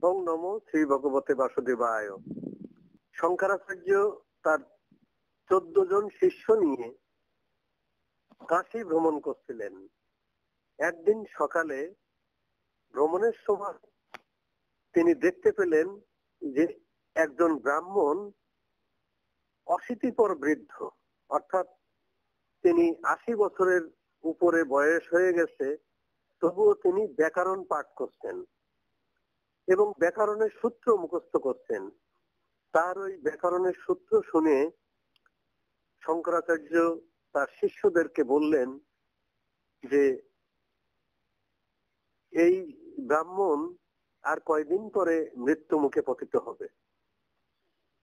ওং নমো শ্রী ভগবতে বাসুদেবায়। শঙ্করাচার্য তার 14 জন শিষ্য নিয়ে কাশী ভ্রমণ করছিলেন। একদিন সকালে ভ্রমণের সময় তিনি দেখতে পেলেন যে একজন ব্রাহ্মণ অশীতিপর বৃদ্ধ, অর্থাৎ তিনি 80 বছরের উপরে বয়স হয়ে গেছে, তবুও তিনি ব্যাকরণ পাঠ করছেন এবং ব্যাকরণের সূত্র মুখস্থ করছেন। তার ওই ব্যাকরণের সূত্র শুনে শঙ্করাচার্য তার শিষ্যদেরকে বললেন যে এই ব্রাহ্মণ আর কয়দিন পরে মৃত্যু মুখে পতিত হবে,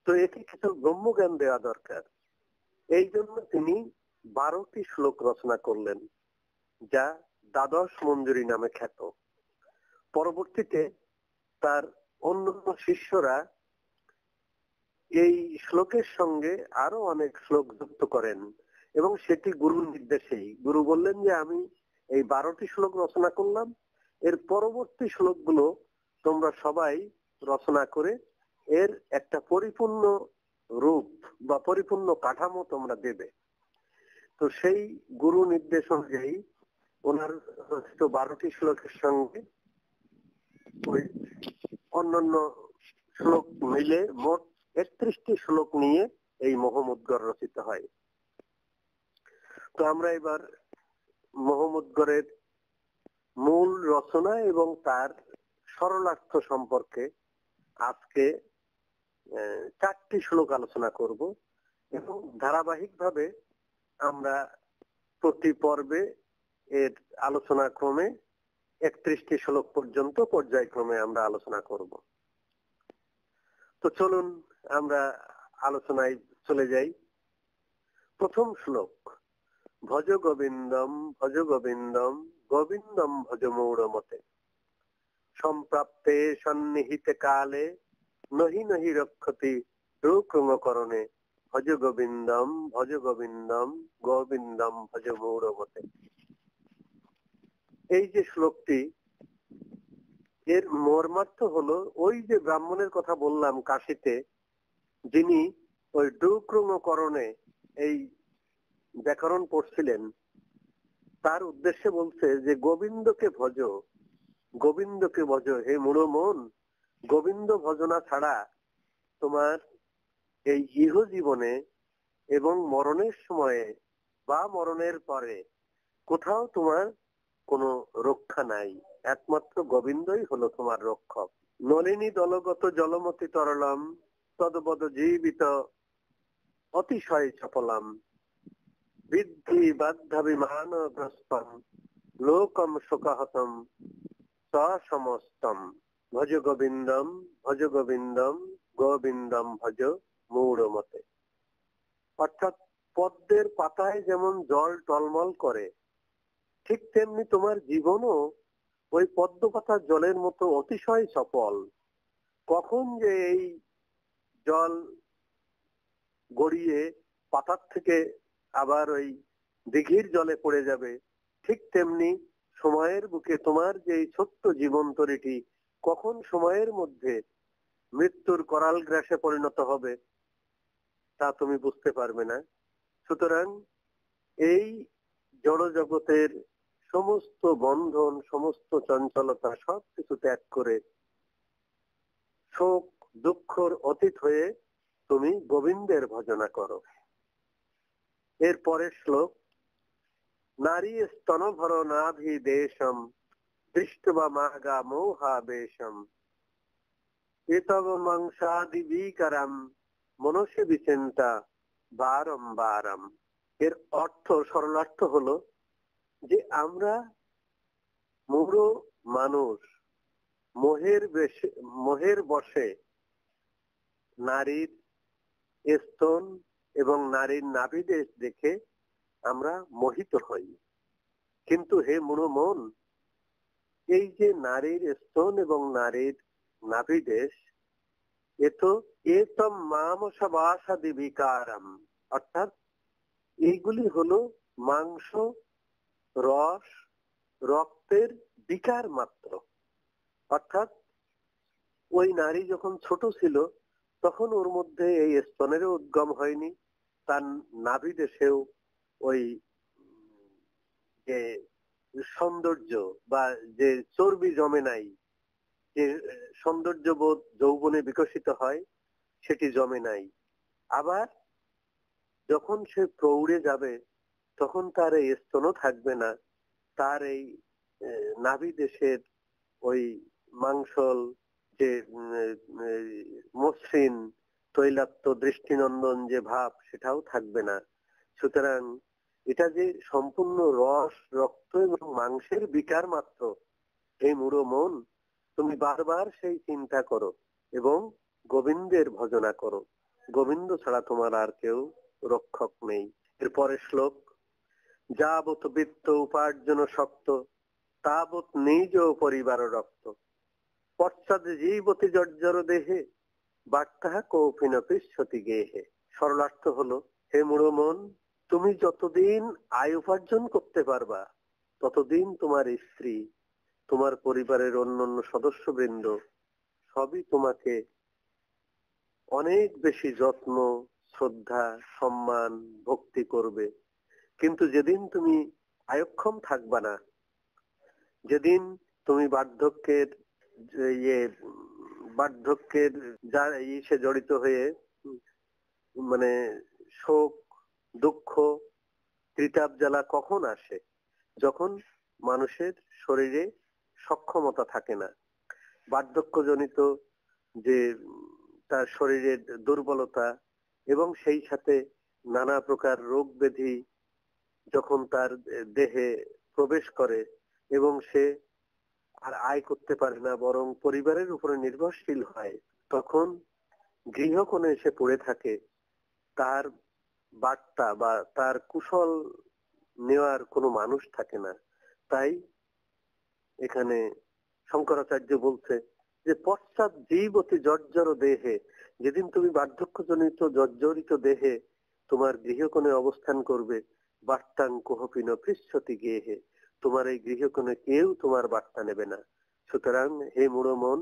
তো একে কিছু ব্রহ্মজ্ঞান দেওয়া দরকার। এই জন্য তিনি 12টি শ্লোক রচনা করলেন, যা দ্বাদশ মঞ্জুরি নামে খ্যাত। পরবর্তীতে তার অন্যান্য শিষ্যরা এই শ্লোকের সঙ্গে আরো অনেক শ্লোক যুক্ত করেন এবং সেটি গুরুর নির্দেশেই। গুরু বললেন যে আমি এই 12টি শ্লোক রচনা করলাম, এর পরবর্তী শ্লোকগুলো তোমরা সবাই রচনা করে এর একটা পরিপূর্ণ রূপ বা পরিপূর্ণ কাঠামো তোমরা দেবে। তো সেই গুরু নির্দেশ অনুযায়ী ওনার রচিত 12টি শ্লোকের সঙ্গে ওই অন্যান্য শ্লোক মিলে মোট 31টি শ্লোক নিয়ে এই মহামুদ্গর রচিত হয়। তো আমরা এবার মহামুদ্গরের মূল রচনা এবং তার সরলার্থ সম্পর্কে আজকে 4টি শ্লোক আলোচনা করব এবং ধারাবাহিকভাবে আমরা প্রতি পর্বে এর আলোচনা ক্রমে 31টি শ্লোক পর্যন্ত পর্যায়ক্রমে আমরা আলোচনা করব। তো চলুন আমরা আলোচনায় চলে যাই। প্রথম শ্লোক, ভজ গোবিন্দম ভজ গোবিন্দম গোবিন্দম ভজ মৌরমতে সম্প্রাপ্তে সন্নিহিতে কালে নহি নহি রক্ষতি রূক্রমকরণে ভজ গোবিন্দম গোবিন্দম ভজ মৌরমতে। এই যে শ্লোকটি, এর মর্মার্থ হলো ওই যে ব্রাহ্মণের কথা বললাম কাশীতে, যিনি ওই ডুক্রমকরণে এই ব্যাকরণ পড়ছিলেন, তার উদ্দেশ্যে বলছে যে গোবিন্দকে ভজ, গোবিন্দকে ভজ হে মূঢ় মন, গোবিন্দ ভজনা ছাড়া তোমার এই ইহ জীবনে এবং মরণের সময়ে বা মরণের পরে কোথাও তোমার কোনো রক্ষা নাই, একমাত্র গোবিন্দই হলো তোমার রক্ষক। নলিনী দলগত জলমতি তরলম তদবদ জীবিত অতিশয় চপলাম বৃদ্ধি বাধ্যাভিমান গ্রস্তম লোকম শোকাহতম সমস্তম ভজ গোবিন্দম গোবিন্দম ভজ মৌরমতে। অর্থাৎ পদ্মের পাতায় যেমন জল টলমল করে, ঠিক তেমনি তোমার জীবনও ওই পদ্ম পাতার জলের মতো অতিশয় চপল। কখন যে এই জল গড়িয়ে পাতার থেকে আবার ওই দিঘির জলে পড়ে যাবে, ঠিক তেমনি সময়ের বুকে তোমার যে ছোট্ট জীবন তরিটি কখন সময়ের মধ্যে মৃত্যুর করাল গ্রাসে পরিণত হবে তা তুমি বুঝতে পারবে না। সুতরাং এই জড় জগতের সমস্ত বন্ধন, সমস্ত চঞ্চলতা সবকিছু ত্যাগ করে শোক দুঃখর অতীত হয়ে তুমি গোবিন্দের ভজনা করো। এর পরের শ্লোক, নারী স্তনভর নাভি দেশম দৃষ্টবা মাগা মোহাবেশম এতব মাংসাদি বিকারম মনসে বিচিন্তা বারম্বারম। এর অর্থ, সরলার্থ হলো যে আমরা মূঢ় মানুষ মোহের বশে নারীর স্তন এবং নারীর নাভিদেশ দেখে আমরা মোহিত হই। কিন্তু হে মূঢ় মন, এই যে নারীর স্তন এবং নারীর নাভিদেশ, এতম মামসাবাসাদি বিকারম, অর্থাৎ এইগুলি হলো মাংস, রস, রক্তের বিকার মাত্র। অর্থাৎ ওই নারী যখন ছোট ছিল তখন ওর মধ্যে এই স্তনেরও উদ্গম হয়নি, তার নাভি দেশেও ওই যে সৌন্দর্য বা যে চর্বি জমে নাই, যে সৌন্দর্যবোধ যৌবনে বিকশিত হয় সেটি জমে নাই। আবার যখন সে প্রৌঢ়ে যাবে তখন তার এই স্তনও থাকবে না, তার এই নাভি দেশের ওই মাংসল যে মসৃণ তৈলাক্ত দৃষ্টিনন্দন যে ভাব সেটাও থাকবে না। সুতরাং এটা যে সম্পূর্ণ রস রক্ত এবং মাংসের বিকার মাত্র, এই মূঢ় মন তুমি বারবার সেই চিন্তা করো এবং গোবিন্দের ভজনা করো। গোবিন্দ ছাড়া তোমার আর কেউ রক্ষক নেই। এরপরের শ্লোক, যাবৎ বৃত্ত উপার্জন শক্ত তাবৎ নিজ পরিবার রক্ত পশ্চাৎ জীবতি জর্জর দেহে বার্তা কৌপিনপি সতী গেহে। সরলার্থ হলো, হে মূঢ় মন, তুমি যতদিন আয় উপার্জন করতে পারবা ততদিন তোমার স্ত্রী, তোমার পরিবারের অন্যান্য সদস্যবৃন্দ সবই তোমাকে অনেক বেশি যত্ন, শ্রদ্ধা, সম্মান, ভক্তি করবে। কিন্তু যেদিন তুমি আয়ক্ষম থাকবা না, যেদিন তুমি বার্ধক্যের যা ইসে জড়িত হয়ে মানে শোক, দুঃখ, ত্রিতাপ জ্বালা কখন আসে? যখন মানুষের শরীরে সক্ষমতা থাকে না, বার্ধক্যজনিত যে তার শরীরের দুর্বলতা এবং সেই সাথে নানা প্রকার রোগ ব্যাধি যখন তার দেহে প্রবেশ করে এবং সে আর আয় করতে পারে না, বরং পরিবারের উপরে নির্ভরশীল হয়, তখন গৃহকোণে এসে পড়ে থাকে, তার বার্তা বা তার কুশল নেওয়ার কোনো মানুষ থাকে না। তাই এখানে শঙ্করাচার্য বলছে যে পশ্চাৎ জীবতি জর্জর দেহে, যেদিন তুমি বার্ধক্যজনিত জর্জরিত দেহে তোমার গৃহকোণে অবস্থান করবে, বার্তাং কোহপিন পৃচ্ছতি গেহে, তোমার এই গৃহকোণে কেউ তোমার বার্তা নেবে না। সুতরাং হে মূঢ় মন,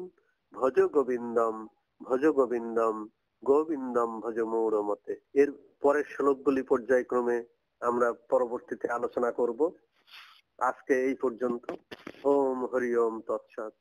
ভজ গোবিন্দম, ভজ গোবিন্দম, গোবিন্দম ভজ মূঢ় মতে। এর পরের শ্লোকগুলি পর্যায়ক্রমে আমরা পরবর্তীতে আলোচনা করব। আজকে এই পর্যন্ত। ওম হরি ওম তৎসৎ।